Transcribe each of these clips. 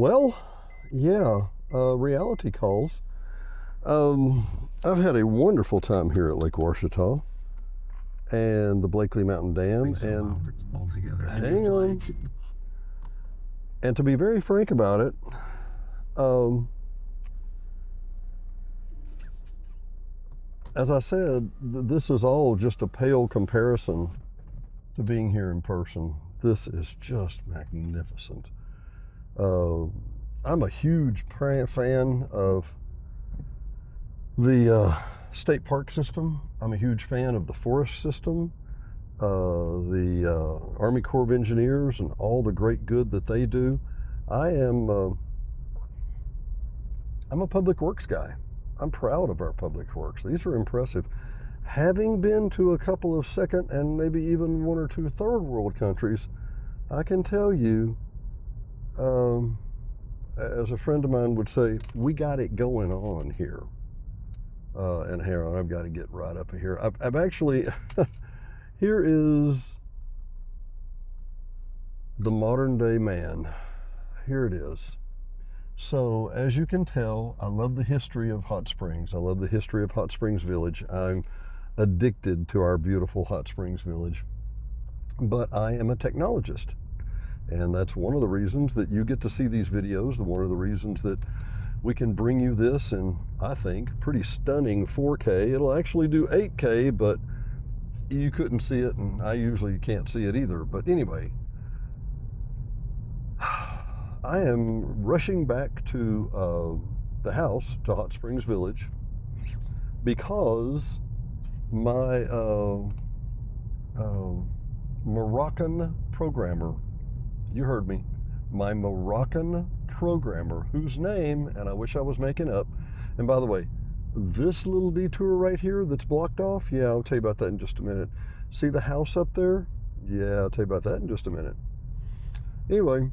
Well, yeah, reality calls. I've had a wonderful time here at Lake Ouachita and the Blakely Mountain Dam, and hang on. And to be very frank about it, as I said, this is all just a pale comparison to being here in person. This is just magnificent. I'm a huge fan of the state park system. I'm a huge fan of the forest system, the Army Corps of Engineers and all the great good that they do. I'm a public works guy. I'm proud of our public works. These are impressive. Having been to a couple of second and maybe even one or two third world countries, I can tell you, as a friend of mine would say, we got it going on here. And here, I've got to get right up here. I've actually, here is the modern day man. Here it is. So as you can tell, I love the history of Hot Springs. I love the history of Hot Springs Village. I'm addicted to our beautiful Hot Springs Village. But I am a technologist. And that's one of the reasons that you get to see these videos, and one of the reasons that we can bring you this in, I think, pretty stunning 4K. It'll actually do 8K, but you couldn't see it, and I usually can't see it either. But anyway, I am rushing back to the house, to Hot Springs Village, because my Moroccan programmer, you heard me, my Moroccan programmer, whose name, and I wish I was making up, and by the way, this little detour right here that's blocked off, yeah, I'll tell you about that in just a minute. See the house up there? Yeah, I'll tell you about that in just a minute. Anyway,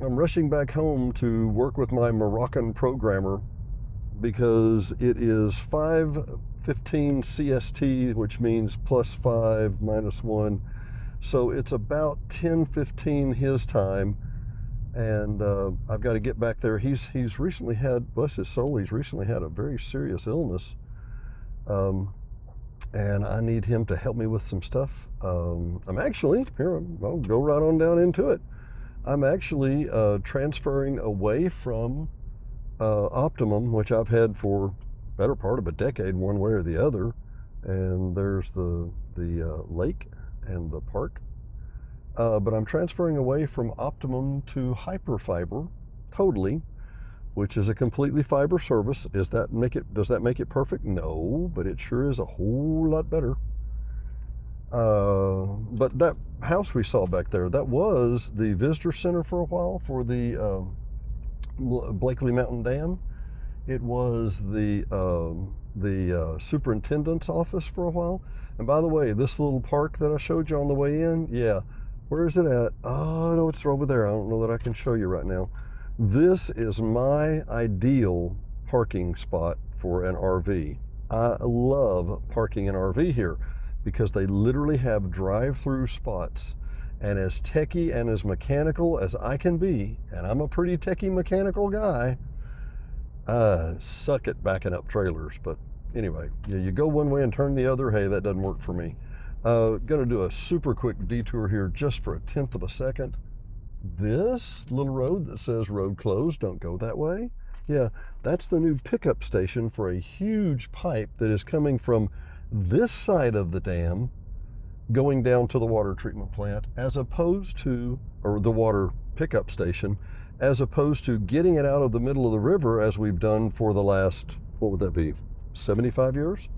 I'm rushing back home to work with my Moroccan programmer because it is 5:15 CST, which means +5 -1. So it's about 10:15 his time, and I've got to get back there. He's recently had, bless his soul, he's recently had a very serious illness, and I need him to help me with some stuff. I'm actually, I'll go right on down into it. I'm actually transferring away from Optimum, which I've had for better part of a decade, one way or the other, and there's the lake and the park, but I'm transferring away from Optimum to Hyperfiber, totally, which is a completely fiber service. Does that make it perfect? No, but it sure is a whole lot better. But that house we saw back there, that was the visitor center for a while for the Blakely Mountain Dam. It was the superintendent's office for a while. And by the way, this little park that I showed you on the way in, yeah, where is it at? Oh, no, it's over there. I don't know that I can show you right now. This is my ideal parking spot for an RV. I love parking an RV here because they literally have drive-through spots. And as techie and as mechanical as I can be, and I'm a pretty techie mechanical guy, suck at backing up trailers. But anyway, you go one way and turn the other. Hey, that doesn't work for me. Gonna do a super quick detour here just for 1/10 of a second. This little road that says road closed, don't go that way. Yeah, that's the new pickup station for a huge pipe that is coming from this side of the dam going down to the water treatment plant, as opposed to, or the water pickup station, as opposed to getting it out of the middle of the river as we've done for the last, what would that be, 75 years?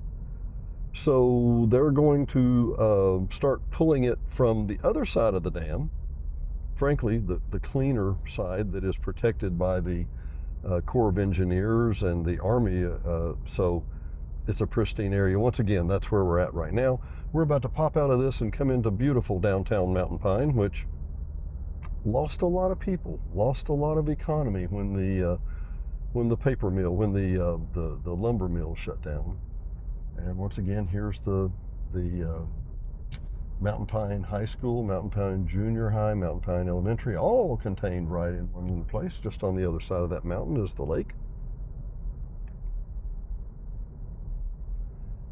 So they're going to start pulling it from the other side of the dam, frankly, the cleaner side that is protected by the Corps of Engineers and the Army, so it's a pristine area. Once again, that's where we're at right now. We're about to pop out of this and come into beautiful downtown Mountain Pine, which lost a lot of people, lost a lot of economy when the paper mill, when the lumber mill shut down. And once again, here's the Mountain Pine High School, Mountain Pine Junior High, Mountain Pine Elementary, all contained right in one little place. Just on the other side of that mountain is the lake.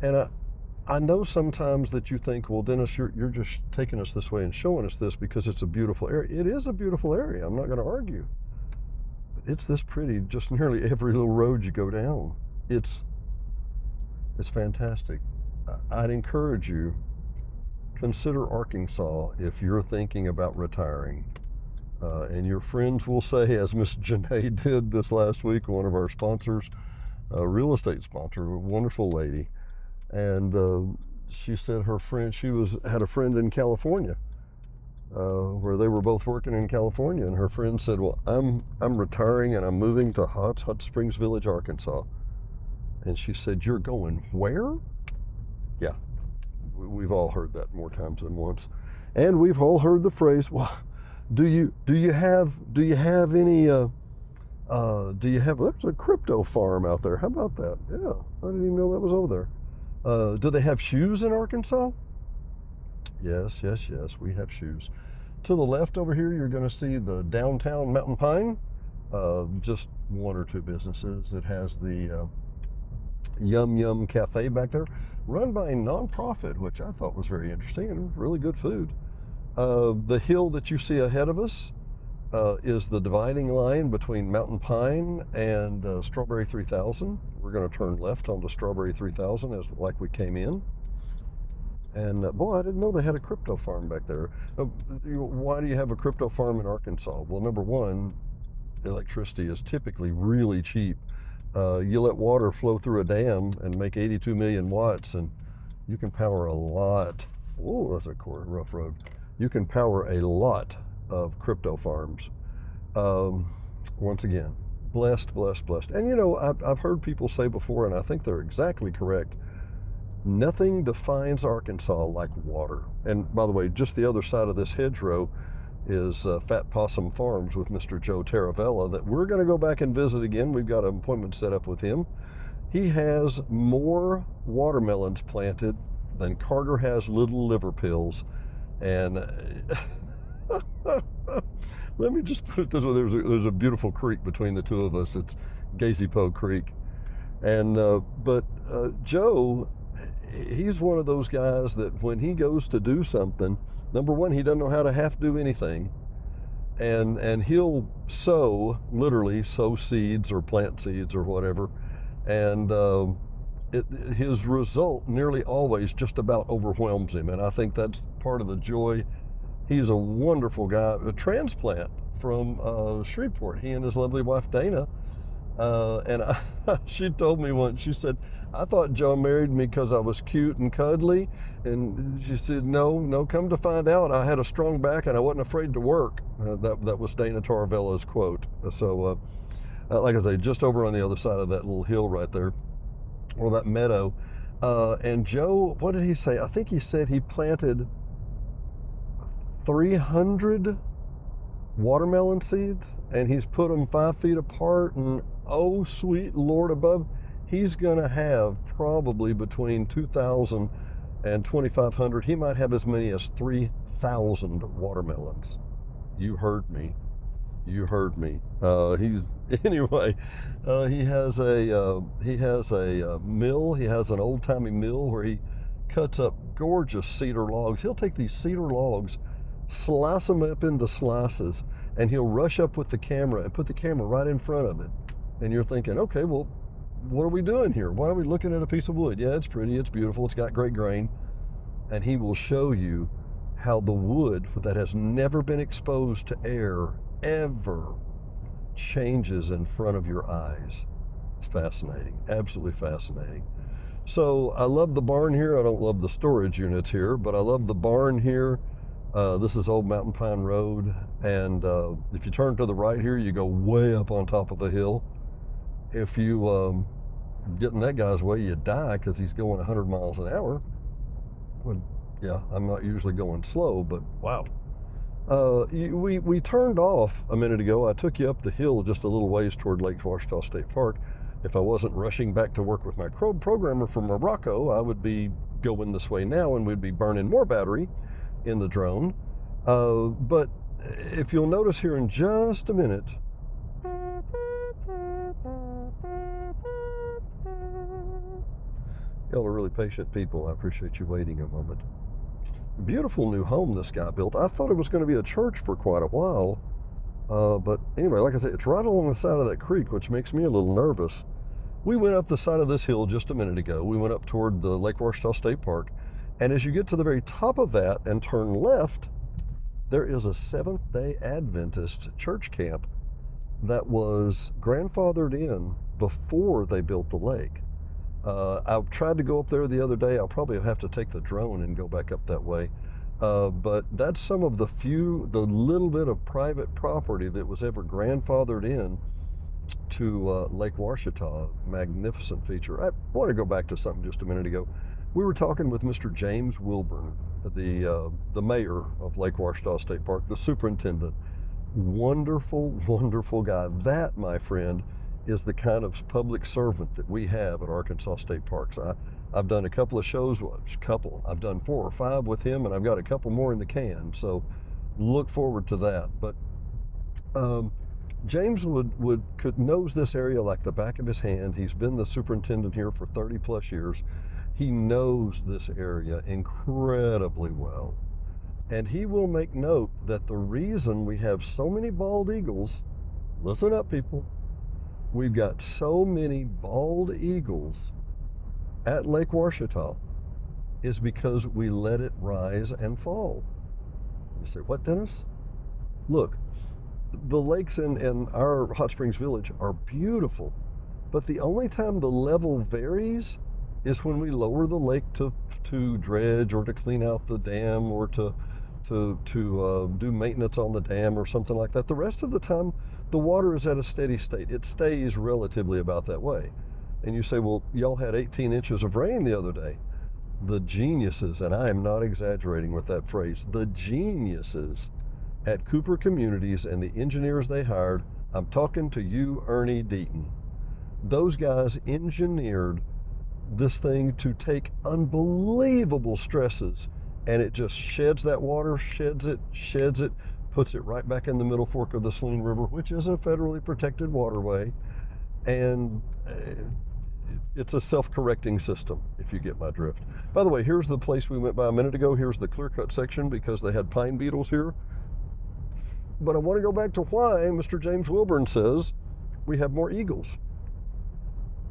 And I know sometimes that you think, well, Dennis, you're just taking us this way and showing us this because it's a beautiful area. It is a beautiful area. I'm not going to argue. But it's this pretty just nearly every little road you go down. It's fantastic. I'd encourage you, consider Arkansas if you're thinking about retiring. And your friends will say, as Miss Janae did this last week, one of our sponsors, a real estate sponsor, a wonderful lady, and she said her friend, had a friend in California, where they were both working in California, and her friend said, well, I'm retiring and I'm moving to Hot Springs Village, Arkansas. And she said, you're going where? Yeah, we've all heard that more times than once. And we've all heard the phrase, well, do you have any, there's a crypto farm out there. How about that? Yeah, I didn't even know that was over there. Do they have shoes in Arkansas? Yes, we have shoes. To the left over here, you're going to see the downtown Mountain Pine. Just one or two businesses. It has the Yum Yum Cafe back there, run by a nonprofit, which I thought was very interesting and really good food. The hill that you see ahead of us is the dividing line between Mountain Pine and Strawberry 3000. We're going to turn left onto Strawberry 3000 like we came in. And boy, I didn't know they had a crypto farm back there. Why do you have a crypto farm in Arkansas? Well, number one, electricity is typically really cheap. You let water flow through a dam and make 82 million watts, and you can power a lot. Oh, that's a rough road. You can power a lot of crypto farms. Once again, blessed. And you know, I've heard people say before, and I think they're exactly correct, nothing defines Arkansas like water. And by the way, just the other side of this hedgerow is Fat Possum Farms with Mr. Joe Taravella that we're going to go back and visit again. We've got an appointment set up with him. He has more watermelons planted than Carter has little liver pills. And let me just put it this way, there's a beautiful creek between the two of us. It's Gazipo Creek. And but Joe, he's one of those guys that when he goes to do something, number one, he doesn't know how to half do anything, and he'll literally sow seeds or plant seeds or whatever, and his result nearly always just about overwhelms him, and I think that's part of the joy. He's a wonderful guy, a transplant from Shreveport. He and his lovely wife Dana. She told me once, she said, I thought Joe married me because I was cute and cuddly. And she said, no, come to find out, I had a strong back and I wasn't afraid to work. That was Dana Taravella's quote. So, like I say, just over on the other side of that little hill right there, or that meadow. And Joe, what did he say? I think he said he planted 300 watermelon seeds, and he's put them 5 feet apart, and oh sweet Lord above, he's gonna have probably between 2,000 and 2,500. He might have as many as 3,000 watermelons. You heard me. He has a mill. He has an old-timey mill where he cuts up gorgeous cedar logs. He'll take these cedar logs, slice them up into slices, and he'll rush up with the camera and put the camera right in front of it. And you're thinking, okay, well, what are we doing here? Why are we looking at a piece of wood? Yeah, it's pretty, it's beautiful, it's got great grain. And he will show you how the wood that has never been exposed to air ever changes in front of your eyes. It's fascinating, absolutely fascinating. So I love the barn here. I don't love the storage units here, but I love the barn here. This is Old Mountain Pine Road, and if you turn to the right here, you go way up on top of a hill. If you get in that guy's way, you die because he's going 100 miles an hour. Well, yeah, I'm not usually going slow, but wow. We turned off a minute ago. I took you up the hill just a little ways toward Lake Ouachita State Park. If I wasn't rushing back to work with my programmer from Morocco, I would be going this way now and we'd be burning more battery. in the drone. But if you'll notice here in just a minute, y'all are really patient people. I appreciate you waiting a moment. Beautiful new home this guy built. I thought it was going to be a church for quite a while. But anyway, like I said, it's right along the side of that creek, which makes me a little nervous. We went up the side of this hill just a minute ago. We went up toward the Lake Ouachita State Park. And as you get to the very top of that and turn left, there is a Seventh-day Adventist church camp that was grandfathered in before they built the lake. I tried to go up there the other day. I'll probably have to take the drone and go back up that way. But that's some of the little bit of private property that was ever grandfathered in to Lake Ouachita. Magnificent feature. I want to go back to something just a minute ago. We were talking with Mr. James Wilburn, the mayor of Lake Ouachita State Park, the superintendent. Wonderful, wonderful guy. That, my friend, is the kind of public servant that we have at Arkansas State Parks. I've done a couple of shows, I've done 4 or 5 with him, and I've got a couple more in the can, so look forward to that. But James knows this area like the back of his hand. He's been the superintendent here for 30 plus years. He knows this area incredibly well. And he will make note that the reason we have so many bald eagles, listen up people, we've got so many bald eagles at Lake Ouachita is because we let it rise and fall. You say, what, Dennis? Look, the lakes in our Hot Springs Village are beautiful, but the only time the level varies is when we lower the lake to dredge or to clean out the dam or to do maintenance on the dam or something like that. The rest of the time, the water is at a steady state. It stays relatively about that way. And you say, well, y'all had 18 inches of rain the other day. The geniuses, and I am not exaggerating with that phrase, the geniuses at Cooper Communities and the engineers they hired, I'm talking to you, Ernie Deaton. Those guys engineered this thing to take unbelievable stresses, and it just sheds that water, sheds it, puts it right back in the middle fork of the Saline River, which is a federally protected waterway. And it's a self-correcting system, if you get my drift. By the way, here's the place we went by a minute ago. Here's the clear-cut section because they had pine beetles here. But I want to go back to why Mr. James Wilburn says we have more eagles.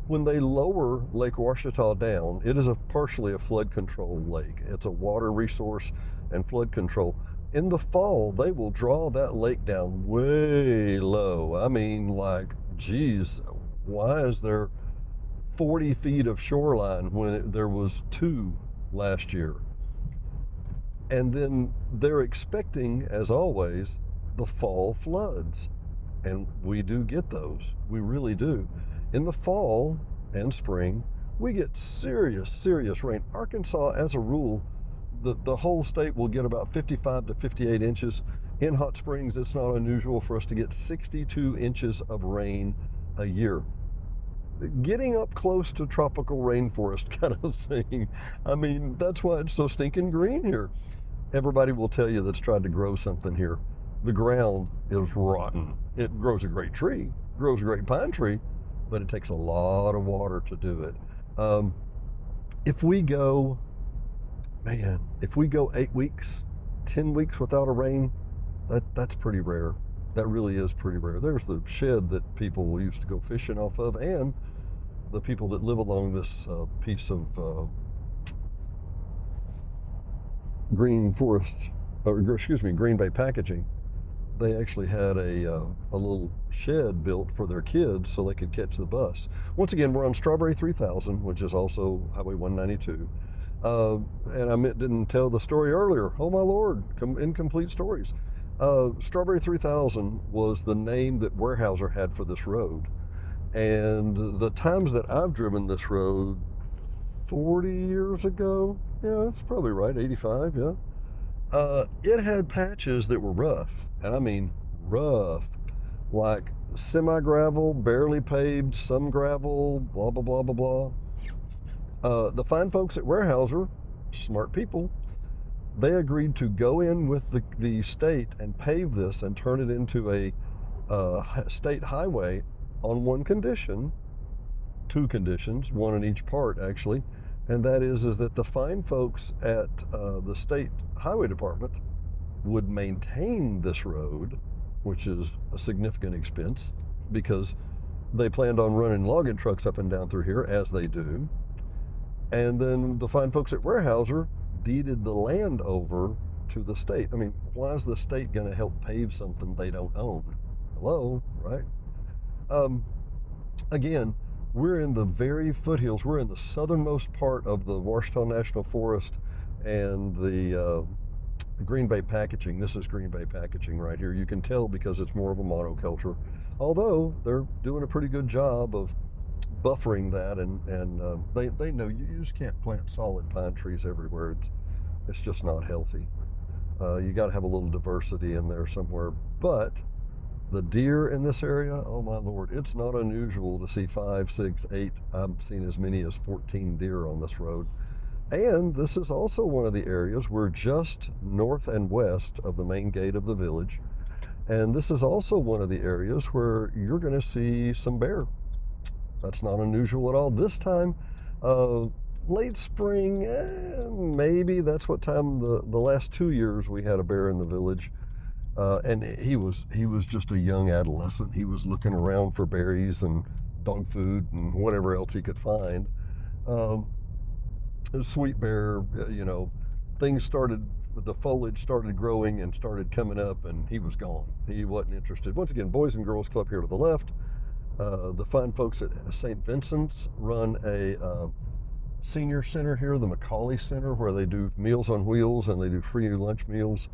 When they lower Lake Ouachita down, it is partially a flood control lake. It's a water resource and flood control. In the fall, they will draw that lake down way low. I mean, like, geez, why is there 40 feet of shoreline when there was 2 last year? And then they're expecting, as always, the fall floods. And we do get those. We really do. In the fall and spring, we get serious rain. Arkansas, as a rule, the whole state will get about 55 to 58 inches. In Hot Springs, it's not unusual for us to get 62 inches of rain a year. Getting up close to tropical rainforest kind of thing. I mean, that's why it's so stinking green here. Everybody will tell you that's tried to grow something here. The ground is rotten. It grows a great tree, grows a great pine tree, but it takes a lot of water to do it. If we go 8 weeks, 10 weeks without a rain, that's pretty rare. That really is pretty rare. There's the shed that people used to go fishing off of, and the people that live along this piece of Green Bay Packaging. They actually had a little shed built for their kids so they could catch the bus. Once again, we're on Strawberry 3000, which is also Highway 192. And I didn't tell the story earlier. Oh my Lord, incomplete stories. Strawberry 3000 was the name that Weyerhaeuser had for this road. And the times that I've driven this road 40 years ago, yeah, that's probably right, 85, yeah. It had patches that were rough, and I mean rough, like semi-gravel, barely paved, some gravel, blah, blah, blah, blah, blah. The fine folks at Weyerhaeuser, smart people, they agreed to go in with the state and pave this and turn it into a state highway on one condition, two conditions, one in each part actually, and that is that the fine folks at the state highway department would maintain this road, which is a significant expense because they planned on running logging trucks up and down through here, as they do. And then the fine folks at Weyerhaeuser deeded the land over to the state. I mean, why is the state going to help pave something they don't own? Hello, right? Again, we're in the very foothills. We're in the southernmost part of the Ouachita National Forest and the Green Bay packaging. This is Green Bay packaging right here. You can tell because it's more of a monoculture, although they're doing a pretty good job of buffering that, and they know you just can't plant solid pine trees everywhere. It's just not healthy. You got to have a little diversity in there somewhere. But the deer in this area, oh my Lord, it's not unusual to see 5, 6, 8. I've seen as many as 14 deer on this road. And this is also one of the areas we're just north and west of the main gate of the village. And this is also one of the areas where you're going to see some bear. That's not unusual at all. This time, late spring, maybe that's what time the last 2 years we had a bear in the village. And he was just a young adolescent. He was looking around for berries and dog food and whatever else he could find. Sweet bear, the foliage started growing and started coming up, and he was gone. He wasn't interested. Once again, Boys and Girls Club here to the left. The fine folks at St. Vincent's run a senior center here, the McCauley Center, where they do Meals on Wheels and they do free lunch meals.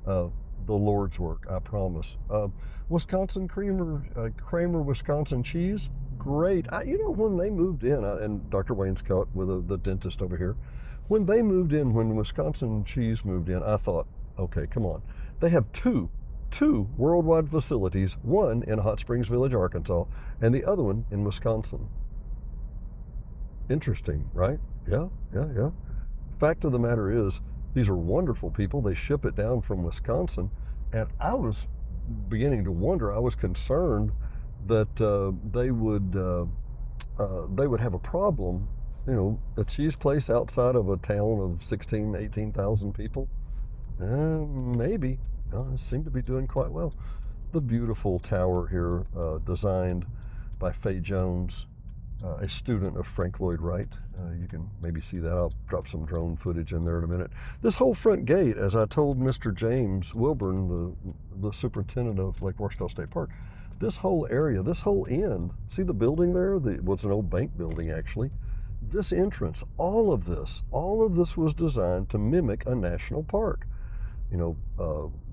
The Lord's work, I promise. Wisconsin Kramer Wisconsin cheese, great. When they moved in, and Dr. Wayne Scott with the dentist over here, when Wisconsin cheese moved in, I thought, okay, come on. They have two worldwide facilities, one in Hot Springs Village, Arkansas, and the other one in Wisconsin. Interesting, right? Yeah. Fact of the matter is, these are wonderful people. They ship it down from Wisconsin, and I was beginning to wonder. I was concerned that they would have a problem. A cheese place outside of a town of 16,000, 18,000 people. Maybe. It seemed to be doing quite well. The beautiful tower here, designed by Fay Jones, a student of Frank Lloyd Wright. You can maybe see that. I'll drop some drone footage in there in a minute. This whole front gate, as I told Mr. James Wilburn, the superintendent of Lake Ouachita State Park, this whole area, this whole end, see the building there? What's an old bank building actually. This entrance, all of this was designed to mimic a national park.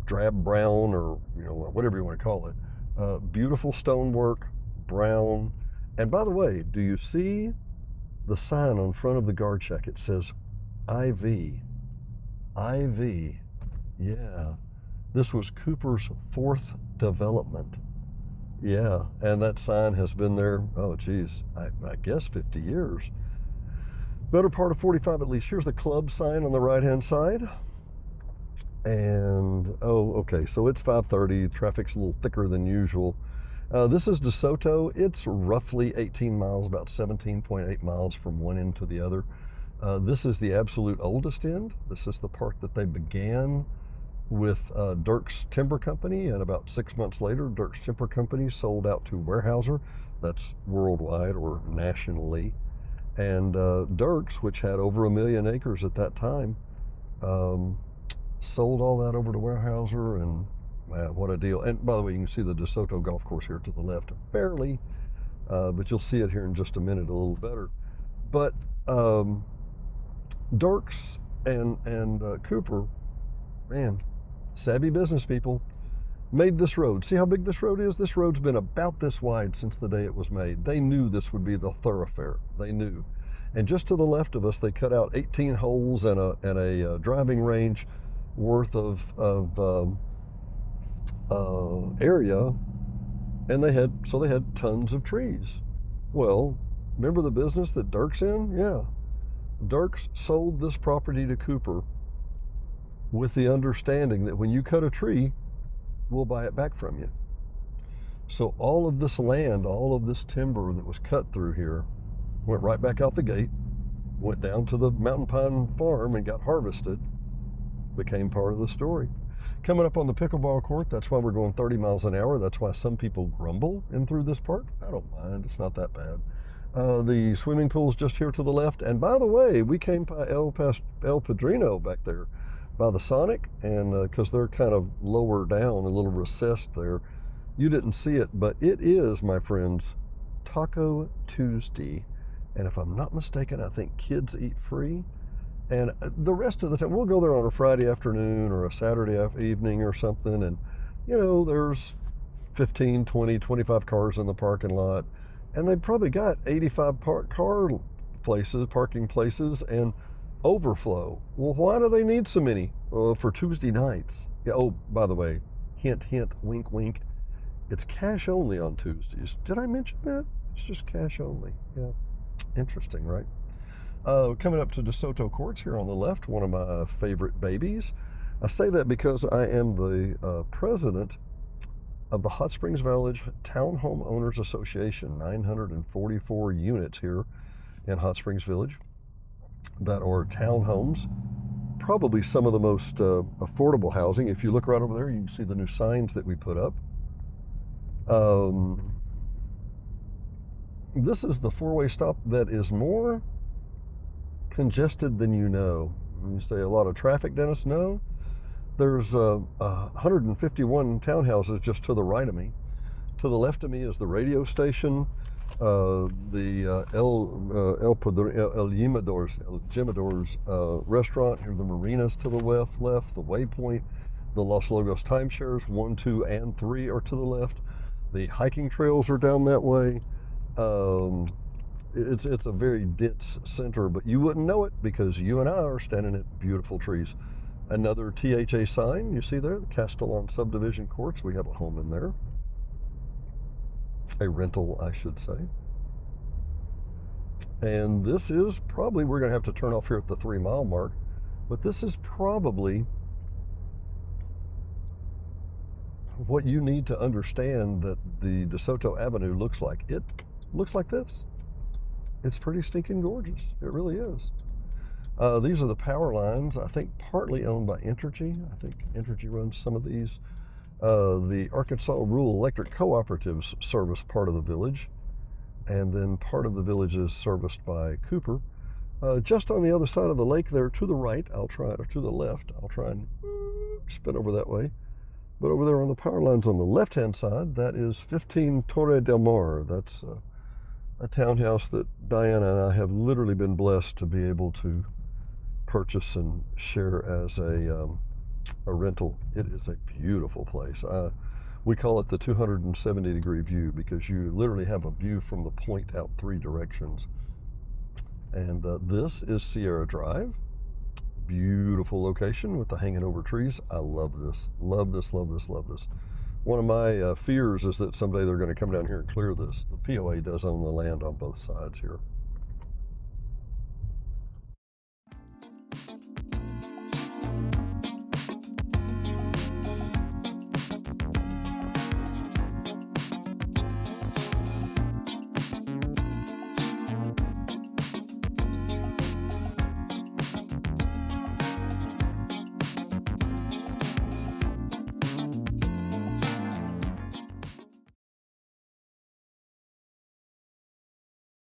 Drab brown, or whatever you want to call it. Beautiful stonework, brown. And by the way, do you see the sign on front of the guard shack? It says IV. IV. Yeah. This was Cooper's 4th development. Yeah. And that sign has been there, I guess 50 years. Better part of 45 at least. Here's the club sign on the right-hand side. And, so it's 5:30. Traffic's a little thicker than usual. This is DeSoto. It's roughly 18 miles, about 17.8 miles from one end to the other. This is the absolute oldest end. This is the part that they began with Dirk's Timber Company, and about 6 months later, Dirk's Timber Company sold out to Weyerhaeuser. That's worldwide or nationally. And Dirk's, which had over 1 million acres at that time, sold all that over to Weyerhaeuser, and man, what a deal. And by the way, you can see the DeSoto golf course here to the left, barely, but you'll see it here in just a minute a little better. But Dirks and Cooper, man, savvy business people, made this road. See how big this road is? This road's been about this wide since the day it was made. They knew this would be the thoroughfare. They knew. And just to the left of us, they cut out 18 holes and a driving range worth of area, and they had tons of trees. Well, remember the business that Dirk's in? Yeah. Dirk's sold this property to Cooper with the understanding that when you cut a tree, we'll buy it back from you. So all of this land, all of this timber that was cut through here went right back out the gate, went down to the Mountain Pine Farm and got harvested, became part of the story. Coming up on the pickleball court, that's why we're going 30 miles an hour. That's why some people grumble in through this part. I don't mind, it's not that bad. The swimming pool's just here to the left. And by the way, we came by El Padrino back there by the Sonic, and because they're kind of lower down, a little recessed there. You didn't see it, but it is, my friends, Taco Tuesday. And if I'm not mistaken, I think kids eat free. And the rest of the time, we'll go there on a Friday afternoon or a Saturday evening or something. And, you know, there's 15, 20, 25 cars in the parking lot. And they've probably got 85 parking places and overflow. Well, why do they need so many? For Tuesday nights. Yeah, oh, by the way, hint, hint, wink, wink. It's cash only on Tuesdays. Did I mention that? It's just cash only. Yeah. Interesting, right? Coming up to DeSoto Courts here on the left, one of my favorite babies. I say that because I am the president of the Hot Springs Village Townhome Owners Association, 944 units here in Hot Springs Village that are townhomes. Probably some of the most affordable housing. If you look right over there, you can see the new signs that we put up. This is the four-way stop that is more congested than you know. You say a lot of traffic, Dennis? No. There's 151 townhouses just to the right of me. To the left of me is the radio station, the El Jimadores restaurant. Here are the marinas to the left, the Waypoint, the Los Logos timeshares, 1, 2, and 3 are to the left. The hiking trails are down that way. It's a very dense center, but you wouldn't know it because you and I are standing at beautiful trees. Another THA sign, you see there, the Castellon Subdivision Courts. We have a home in there. A rental, I should say. And this is probably, we're going to have to turn off here at the 3-mile mark, but this is probably what you need to understand that the DeSoto Avenue looks like. It looks like this. It's pretty stinking gorgeous. It really is. These are the power lines, I think partly owned by Entergy. I think Entergy runs some of these. The Arkansas Rural Electric Cooperatives service part of the village, and then part of the village is serviced by Cooper. Just on the other side of the lake there to the right, or to the left, I'll try and spin over that way. But over there on the power lines on the left-hand side, that is 15 Torre del Mar. That's a townhouse that Diana and I have literally been blessed to be able to purchase and share as a rental. It is a beautiful place. We call it the 270-degree view because you literally have a view from the point out 3 directions. And this is Sierra Drive. Beautiful location with the hanging over trees. I love this. Love this, love this, love this. One of my fears is that someday they're going to come down here and clear this. The POA does own the land on both sides here.